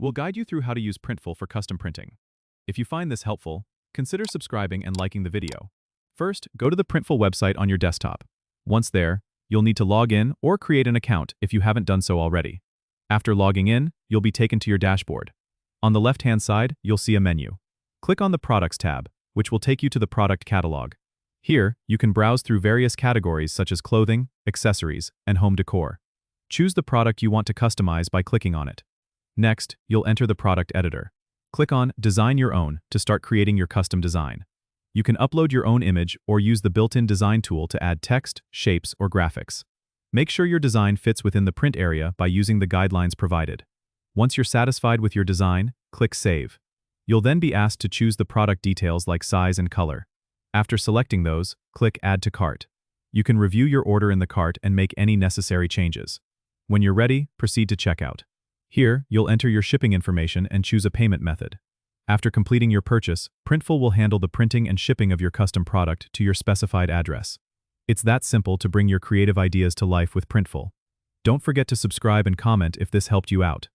We'll guide you through how to use Printful for custom printing. If you find this helpful, consider subscribing and liking the video. First, go to the Printful website on your desktop. Once there, you'll need to log in or create an account if you haven't done so already. After logging in, you'll be taken to your dashboard. On the left-hand side, you'll see a menu. Click on the Products tab, which will take you to the product catalog. Here, you can browse through various categories such as clothing, accessories, and home decor. Choose the product you want to customize by clicking on it. Next, you'll enter the product editor. Click on Design Your Own to start creating your custom design. You can upload your own image or use the built-in design tool to add text, shapes, or graphics. Make sure your design fits within the print area by using the guidelines provided. Once you're satisfied with your design, click Save. You'll then be asked to choose the product details like size and color. After selecting those, click Add to Cart. You can review your order in the cart and make any necessary changes. When you're ready, proceed to checkout. Here, you'll enter your shipping information and choose a payment method. After completing your purchase, Printful will handle the printing and shipping of your custom product to your specified address. It's that simple to bring your creative ideas to life with Printful. Don't forget to subscribe and comment if this helped you out.